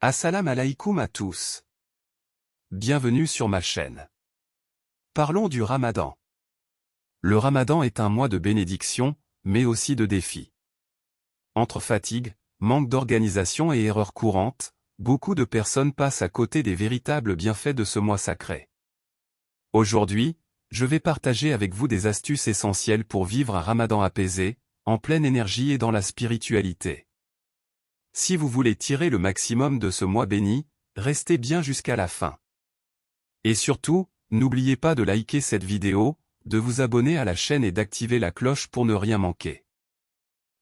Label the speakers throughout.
Speaker 1: Assalamu alaikum à tous. Bienvenue sur ma chaîne. Parlons du Ramadan. Le Ramadan est un mois de bénédiction, mais aussi de défis. Entre fatigue, manque d'organisation et erreurs courantes, beaucoup de personnes passent à côté des véritables bienfaits de ce mois sacré. Aujourd'hui, je vais partager avec vous des astuces essentielles pour vivre un Ramadan apaisé, en pleine énergie et dans la spiritualité. Si vous voulez tirer le maximum de ce mois béni, restez bien jusqu'à la fin. Et surtout, n'oubliez pas de liker cette vidéo, de vous abonner à la chaîne et d'activer la cloche pour ne rien manquer.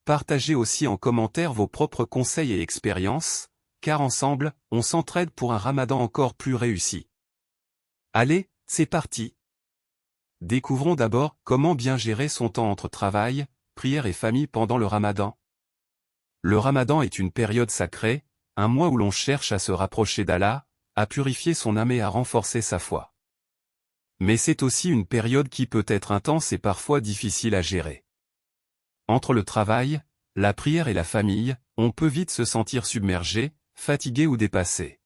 Speaker 1: Partagez aussi en commentaire vos propres conseils et expériences, car ensemble, on s'entraide pour un Ramadan encore plus réussi. Allez, c'est parti! Découvrons d'abord comment bien gérer son temps entre travail, prière et famille pendant le Ramadan. Le Ramadan est une période sacrée, un mois où l'on cherche à se rapprocher d'Allah, à purifier son âme et à renforcer sa foi. Mais c'est aussi une période qui peut être intense et parfois difficile à gérer. Entre le travail, la prière et la famille, on peut vite se sentir submergé, fatigué ou dépassé.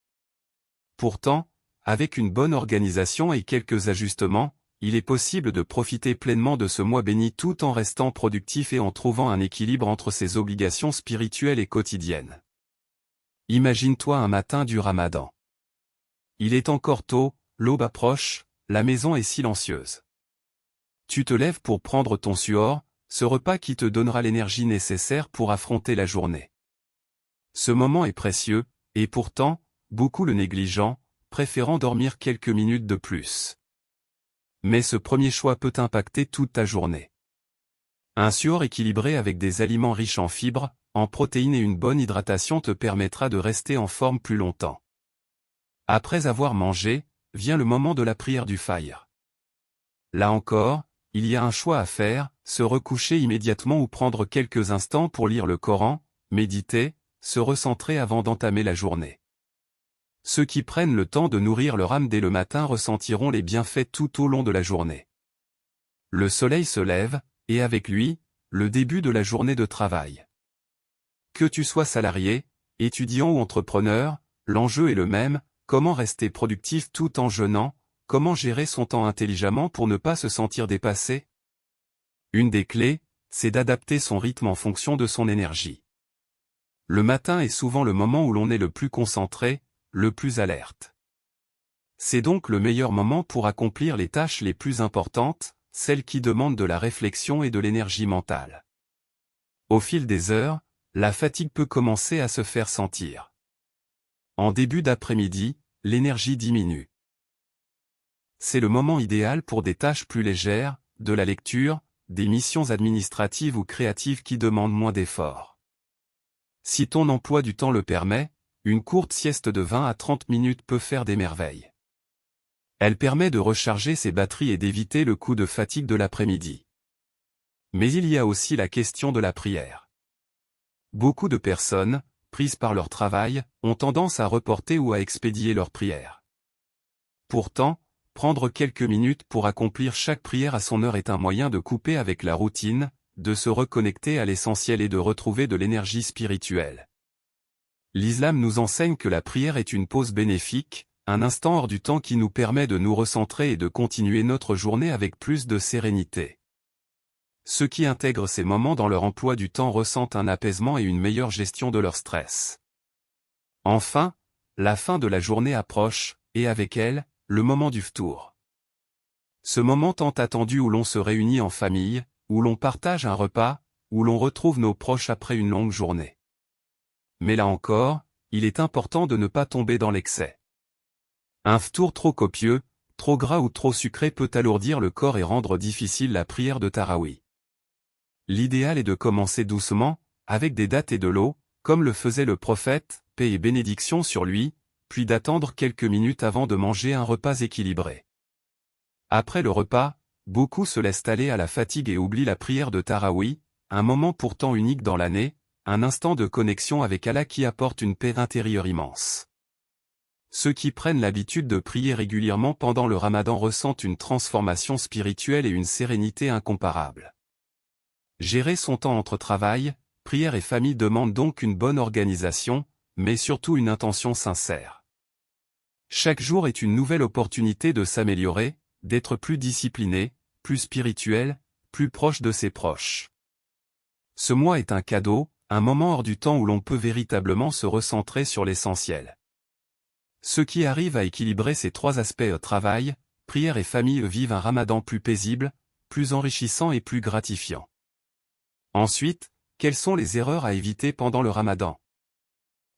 Speaker 1: Pourtant, avec une bonne organisation et quelques ajustements, il est possible de profiter pleinement de ce mois béni tout en restant productif et en trouvant un équilibre entre ses obligations spirituelles et quotidiennes. Imagine-toi un matin du Ramadan. Il est encore tôt, l'aube approche, la maison est silencieuse. Tu te lèves pour prendre ton suhoor, ce repas qui te donnera l'énergie nécessaire pour affronter la journée. Ce moment est précieux, et pourtant, beaucoup le négligent, préférant dormir quelques minutes de plus. Mais ce premier choix peut impacter toute ta journée. Un suhoor équilibré avec des aliments riches en fibres, en protéines et une bonne hydratation te permettra de rester en forme plus longtemps. Après avoir mangé, vient le moment de la prière du Fajr. Là encore, il y a un choix à faire, se recoucher immédiatement ou prendre quelques instants pour lire le Coran, méditer, se recentrer avant d'entamer la journée. Ceux qui prennent le temps de nourrir leur âme dès le matin ressentiront les bienfaits tout au long de la journée. Le soleil se lève, et avec lui, le début de la journée de travail. Que tu sois salarié, étudiant ou entrepreneur, l'enjeu est le même, comment rester productif tout en jeûnant, comment gérer son temps intelligemment pour ne pas se sentir dépassé? Une des clés, c'est d'adapter son rythme en fonction de son énergie. Le matin est souvent le moment où l'on est le plus concentré, le plus alerte. C'est donc le meilleur moment pour accomplir les tâches les plus importantes, celles qui demandent de la réflexion et de l'énergie mentale. Au fil des heures, la fatigue peut commencer à se faire sentir. En début d'après-midi, l'énergie diminue. C'est le moment idéal pour des tâches plus légères, de la lecture, des missions administratives ou créatives qui demandent moins d'efforts. Si ton emploi du temps le permet, une courte sieste de 20 à 30 minutes peut faire des merveilles. Elle permet de recharger ses batteries et d'éviter le coup de fatigue de l'après-midi. Mais il y a aussi la question de la prière. Beaucoup de personnes, prises par leur travail, ont tendance à reporter ou à expédier leurs prières. Pourtant, prendre quelques minutes pour accomplir chaque prière à son heure est un moyen de couper avec la routine, de se reconnecter à l'essentiel et de retrouver de l'énergie spirituelle. L'islam nous enseigne que la prière est une pause bénéfique, un instant hors du temps qui nous permet de nous recentrer et de continuer notre journée avec plus de sérénité. Ceux qui intègrent ces moments dans leur emploi du temps ressentent un apaisement et une meilleure gestion de leur stress. Enfin, la fin de la journée approche, et avec elle, le moment du ftour. Ce moment tant attendu où l'on se réunit en famille, où l'on partage un repas, où l'on retrouve nos proches après une longue journée. Mais là encore, il est important de ne pas tomber dans l'excès. Un ftour trop copieux, trop gras ou trop sucré peut alourdir le corps et rendre difficile la prière de Tarawih. L'idéal est de commencer doucement, avec des dattes et de l'eau, comme le faisait le prophète, paix et bénédiction sur lui, puis d'attendre quelques minutes avant de manger un repas équilibré. Après le repas, beaucoup se laissent aller à la fatigue et oublient la prière de Tarawih, un moment pourtant unique dans l'année, un instant de connexion avec Allah qui apporte une paix intérieure immense. Ceux qui prennent l'habitude de prier régulièrement pendant le Ramadan ressentent une transformation spirituelle et une sérénité incomparables. Gérer son temps entre travail, prière et famille demande donc une bonne organisation, mais surtout une intention sincère. Chaque jour est une nouvelle opportunité de s'améliorer, d'être plus discipliné, plus spirituel, plus proche de ses proches. Ce mois est un cadeau, un moment hors du temps où l'on peut véritablement se recentrer sur l'essentiel. Ceux qui arrivent à équilibrer ces trois aspects travail, prière et famille vivent un ramadan plus paisible, plus enrichissant et plus gratifiant. Ensuite, quelles sont les erreurs à éviter pendant le ramadan?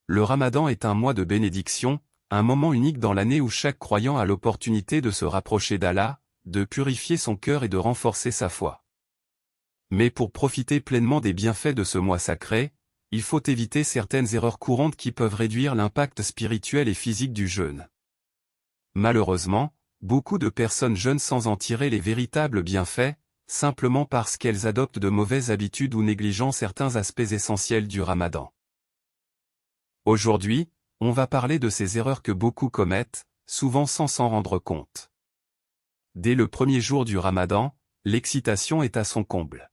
Speaker 1: Le ramadan est un mois de bénédiction, un moment unique dans l'année où chaque croyant a l'opportunité de se rapprocher d'Allah, de purifier son cœur et de renforcer sa foi. Mais pour profiter pleinement des bienfaits de ce mois sacré, il faut éviter certaines erreurs courantes qui peuvent réduire l'impact spirituel et physique du jeûne. Malheureusement, beaucoup de personnes jeûnent sans en tirer les véritables bienfaits, simplement parce qu'elles adoptent de mauvaises habitudes ou négligent certains aspects essentiels du ramadan. Aujourd'hui, on va parler de ces erreurs que beaucoup commettent, souvent sans s'en rendre compte. Dès le premier jour du ramadan, l'excitation est à son comble.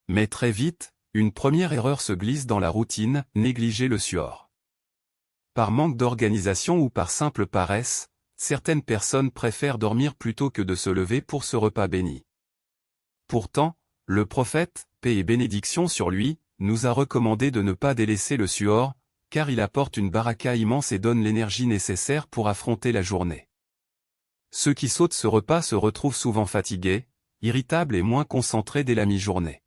Speaker 1: Mais très vite, une première erreur se glisse dans la routine, négliger le suhoor. Par manque d'organisation ou par simple paresse, certaines personnes préfèrent dormir plutôt que de se lever pour ce repas béni. Pourtant, le prophète, paix et bénédiction sur lui, nous a recommandé de ne pas délaisser le suhoor, car il apporte une baraka immense et donne l'énergie nécessaire pour affronter la journée. Ceux qui sautent ce repas se retrouvent souvent fatigués, irritables et moins concentrés dès la mi-journée.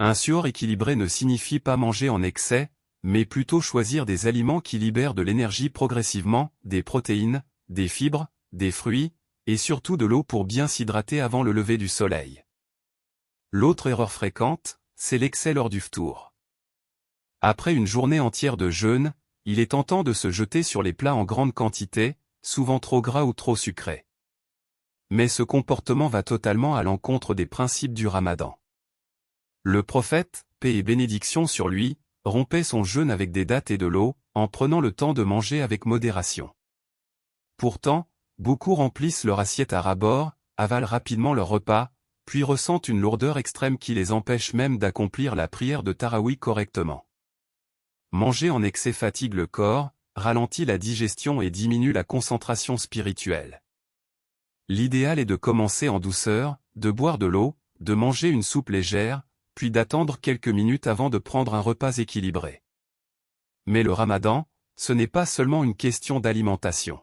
Speaker 1: Un suhoor équilibré ne signifie pas manger en excès, mais plutôt choisir des aliments qui libèrent de l'énergie progressivement, des protéines, des fibres, des fruits, et surtout de l'eau pour bien s'hydrater avant le lever du soleil. L'autre erreur fréquente, c'est l'excès lors du ftour. Après une journée entière de jeûne, il est tentant de se jeter sur les plats en grande quantité, souvent trop gras ou trop sucrés. Mais ce comportement va totalement à l'encontre des principes du ramadan. Le prophète, paix et bénédiction sur lui, rompait son jeûne avec des dattes et de l'eau, en prenant le temps de manger avec modération. Pourtant, beaucoup remplissent leur assiette à ras-bord, avalent rapidement leur repas, puis ressentent une lourdeur extrême qui les empêche même d'accomplir la prière de Tarawih correctement. Manger en excès fatigue le corps, ralentit la digestion et diminue la concentration spirituelle. L'idéal est de commencer en douceur, de boire de l'eau, de manger une soupe légère, puis d'attendre quelques minutes avant de prendre un repas équilibré. Mais le ramadan, ce n'est pas seulement une question d'alimentation.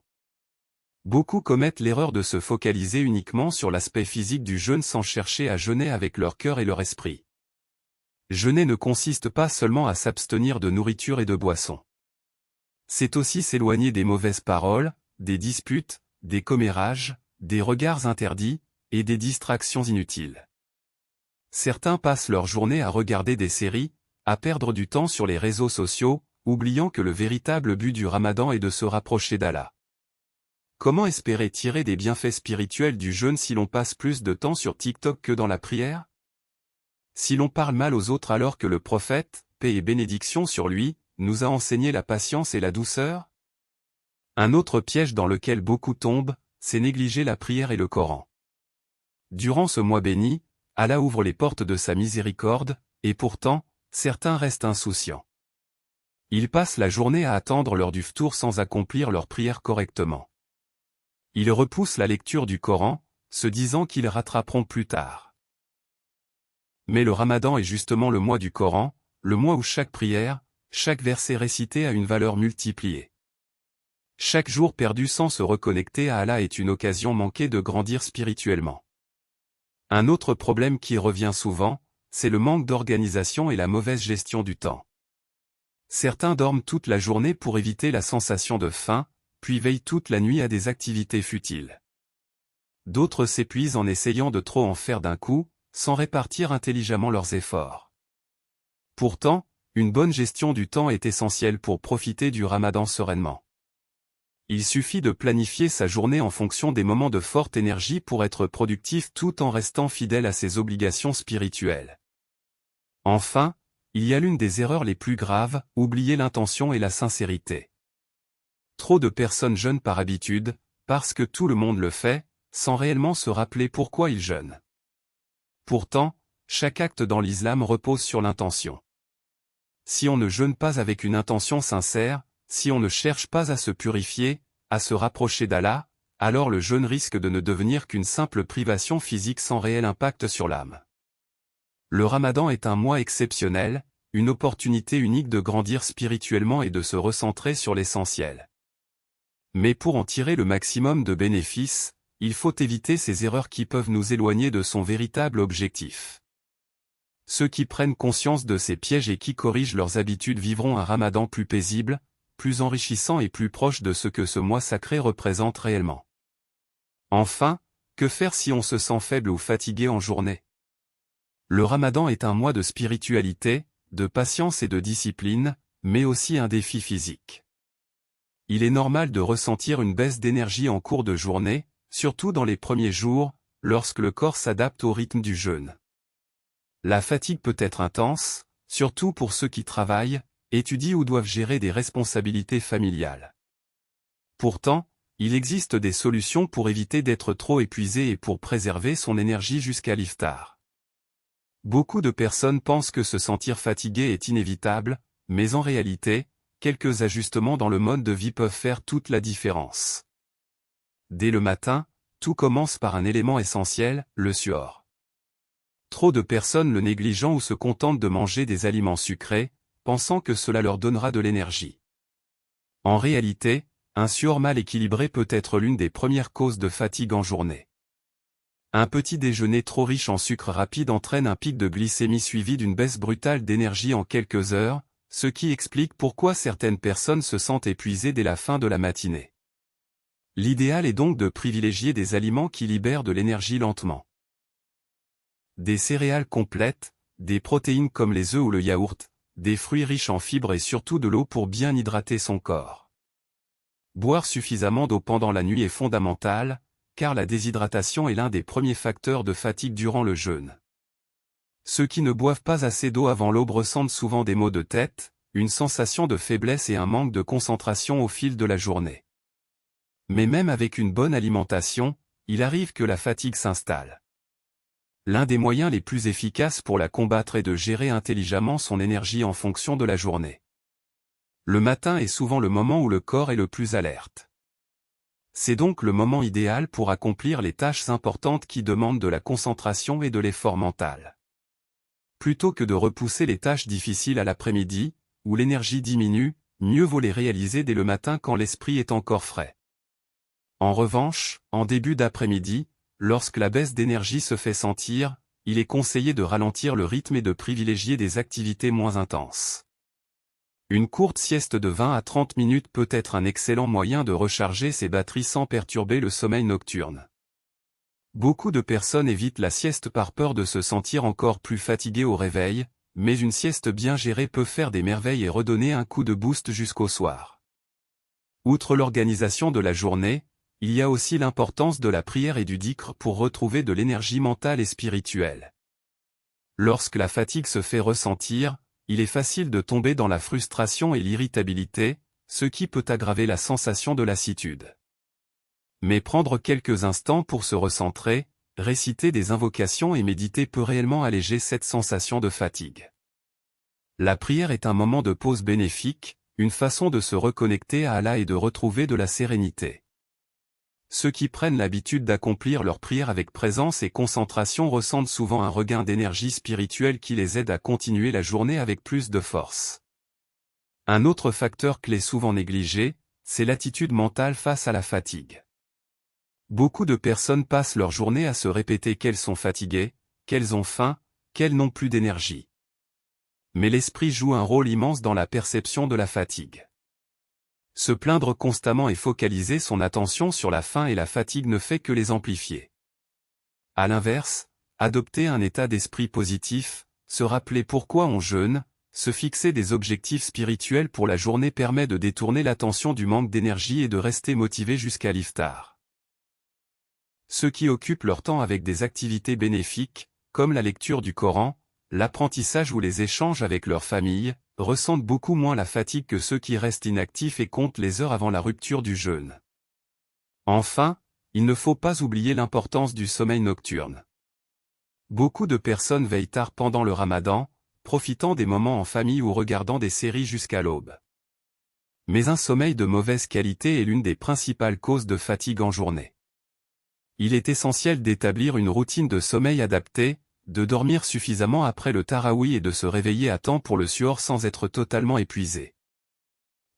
Speaker 1: Beaucoup commettent l'erreur de se focaliser uniquement sur l'aspect physique du jeûne sans chercher à jeûner avec leur cœur et leur esprit. Jeûner ne consiste pas seulement à s'abstenir de nourriture et de boissons. C'est aussi s'éloigner des mauvaises paroles, des disputes, des commérages, des regards interdits, et des distractions inutiles. Certains passent leur journée à regarder des séries, à perdre du temps sur les réseaux sociaux, oubliant que le véritable but du ramadan est de se rapprocher d'Allah. Comment espérer tirer des bienfaits spirituels du jeûne si l'on passe plus de temps sur TikTok que dans la prière? Si l'on parle mal aux autres alors que le prophète, paix et bénédiction sur lui, nous a enseigné la patience et la douceur? Un autre piège dans lequel beaucoup tombent, c'est négliger la prière et le Coran. Durant ce mois béni, Allah ouvre les portes de sa miséricorde, et pourtant, certains restent insouciants. Ils passent la journée à attendre l'heure du ftour sans accomplir leur prière correctement. Ils repoussent la lecture du Coran, se disant qu'ils rattraperont plus tard. Mais le ramadan est justement le mois du Coran, le mois où chaque prière, chaque verset récité a une valeur multipliée. Chaque jour perdu sans se reconnecter à Allah est une occasion manquée de grandir spirituellement. Un autre problème qui revient souvent, c'est le manque d'organisation et la mauvaise gestion du temps. Certains dorment toute la journée pour éviter la sensation de faim, puis veillent toute la nuit à des activités futiles. D'autres s'épuisent en essayant de trop en faire d'un coup, sans répartir intelligemment leurs efforts. Pourtant, une bonne gestion du temps est essentielle pour profiter du ramadan sereinement. Il suffit de planifier sa journée en fonction des moments de forte énergie pour être productif tout en restant fidèle à ses obligations spirituelles. Enfin, il y a l'une des erreurs les plus graves, oublier l'intention et la sincérité. Trop de personnes jeûnent par habitude, parce que tout le monde le fait, sans réellement se rappeler pourquoi ils jeûnent. Pourtant, chaque acte dans l'islam repose sur l'intention. si on ne jeûne pas avec une intention sincère, si on ne cherche pas à se purifier, à se rapprocher d'Allah, alors le jeûne risque de ne devenir qu'une simple privation physique sans réel impact sur l'âme. Le Ramadan est un mois exceptionnel, une opportunité unique de grandir spirituellement et de se recentrer sur l'essentiel. Mais pour en tirer le maximum de bénéfices, il faut éviter ces erreurs qui peuvent nous éloigner de son véritable objectif. Ceux qui prennent conscience de ces pièges et qui corrigent leurs habitudes vivront un Ramadan plus paisible, plus enrichissant et plus proche de ce que ce mois sacré représente réellement. Enfin, que faire si on se sent faible ou fatigué en journée? Le Ramadan est un mois de spiritualité, de patience et de discipline, mais aussi un défi physique. Il est normal de ressentir une baisse d'énergie en cours de journée, surtout dans les premiers jours, lorsque le corps s'adapte au rythme du jeûne. La fatigue peut être intense, surtout pour ceux qui travaillent, étudient ou doivent gérer des responsabilités familiales. Pourtant, il existe des solutions pour éviter d'être trop épuisé et pour préserver son énergie jusqu'à l'iftar. Beaucoup de personnes pensent que se sentir fatigué est inévitable, mais en réalité, quelques ajustements dans le mode de vie peuvent faire toute la différence. Dès le matin, tout commence par un élément essentiel, le suor. Trop de personnes le négligeant ou se contentent de manger des aliments sucrés, pensant que cela leur donnera de l'énergie. En réalité, un suor mal équilibré peut être l'une des premières causes de fatigue en journée. Un petit déjeuner trop riche en sucre rapide entraîne un pic de glycémie suivi d'une baisse brutale d'énergie en quelques heures, ce qui explique pourquoi certaines personnes se sentent épuisées dès la fin de la matinée. L'idéal est donc de privilégier des aliments qui libèrent de l'énergie lentement. Des céréales complètes, des protéines comme les œufs ou le yaourt, des fruits riches en fibres et surtout de l'eau pour bien hydrater son corps. Boire suffisamment d'eau pendant la nuit est fondamental, car la déshydratation est l'un des premiers facteurs de fatigue durant le jeûne. Ceux qui ne boivent pas assez d'eau avant l'aube ressentent souvent des maux de tête, une sensation de faiblesse et un manque de concentration au fil de la journée. Mais même avec une bonne alimentation, il arrive que la fatigue s'installe. L'un des moyens les plus efficaces pour la combattre est de gérer intelligemment son énergie en fonction de la journée. Le matin est souvent le moment où le corps est le plus alerte. C'est donc le moment idéal pour accomplir les tâches importantes qui demandent de la concentration et de l'effort mental. Plutôt que de repousser les tâches difficiles à l'après-midi, où l'énergie diminue, mieux vaut les réaliser dès le matin quand l'esprit est encore frais. En revanche, en début d'après-midi, lorsque la baisse d'énergie se fait sentir, il est conseillé de ralentir le rythme et de privilégier des activités moins intenses. Une courte sieste de 20 à 30 minutes peut être un excellent moyen de recharger ses batteries sans perturber le sommeil nocturne. Beaucoup de personnes évitent la sieste par peur de se sentir encore plus fatiguées au réveil, mais une sieste bien gérée peut faire des merveilles et redonner un coup de boost jusqu'au soir. Outre l'organisation de la journée, il y a aussi l'importance de la prière et du dhikr pour retrouver de l'énergie mentale et spirituelle. Lorsque la fatigue se fait ressentir, il est facile de tomber dans la frustration et l'irritabilité, ce qui peut aggraver la sensation de lassitude. Mais prendre quelques instants pour se recentrer, réciter des invocations et méditer peut réellement alléger cette sensation de fatigue. La prière est un moment de pause bénéfique, une façon de se reconnecter à Allah et de retrouver de la sérénité. Ceux qui prennent l'habitude d'accomplir leur prière avec présence et concentration ressentent souvent un regain d'énergie spirituelle qui les aide à continuer la journée avec plus de force. Un autre facteur clé souvent négligé, c'est l'attitude mentale face à la fatigue. Beaucoup de personnes passent leur journée à se répéter qu'elles sont fatiguées, qu'elles ont faim, qu'elles n'ont plus d'énergie. Mais l'esprit joue un rôle immense dans la perception de la fatigue. Se plaindre constamment et focaliser son attention sur la faim et la fatigue ne fait que les amplifier. À l'inverse, adopter un état d'esprit positif, se rappeler pourquoi on jeûne, se fixer des objectifs spirituels pour la journée permet de détourner l'attention du manque d'énergie et de rester motivé jusqu'à l'iftar. Ceux qui occupent leur temps avec des activités bénéfiques, comme la lecture du Coran, l'apprentissage ou les échanges avec leur famille, ressentent beaucoup moins la fatigue que ceux qui restent inactifs et comptent les heures avant la rupture du jeûne. Enfin, il ne faut pas oublier l'importance du sommeil nocturne. Beaucoup de personnes veillent tard pendant le Ramadan, profitant des moments en famille ou regardant des séries jusqu'à l'aube. Mais un sommeil de mauvaise qualité est l'une des principales causes de fatigue en journée. Il est essentiel d'établir une routine de sommeil adaptée, de dormir suffisamment après le taraoui et de se réveiller à temps pour le suhoor sans être totalement épuisé.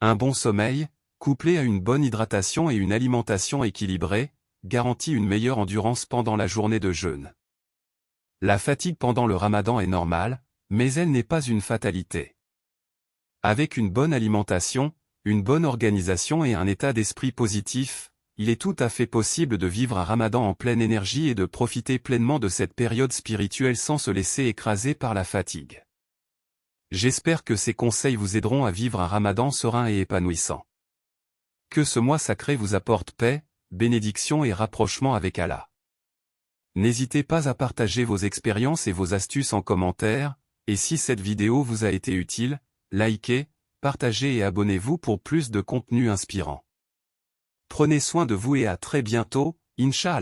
Speaker 1: Un bon sommeil, couplé à une bonne hydratation et une alimentation équilibrée, garantit une meilleure endurance pendant la journée de jeûne. La fatigue pendant le ramadan est normale, mais elle n'est pas une fatalité. Avec une bonne alimentation, une bonne organisation et un état d'esprit positif, il est tout à fait possible de vivre un ramadan en pleine énergie et de profiter pleinement de cette période spirituelle sans se laisser écraser par la fatigue. J'espère que ces conseils vous aideront à vivre un ramadan serein et épanouissant. Que ce mois sacré vous apporte paix, bénédiction et rapprochement avec Allah. N'hésitez pas à partager vos expériences et vos astuces en commentaire, et si cette vidéo vous a été utile, likez, partagez et abonnez-vous pour plus de contenu inspirant. Prenez soin de vous et à très bientôt, Inch'Allah.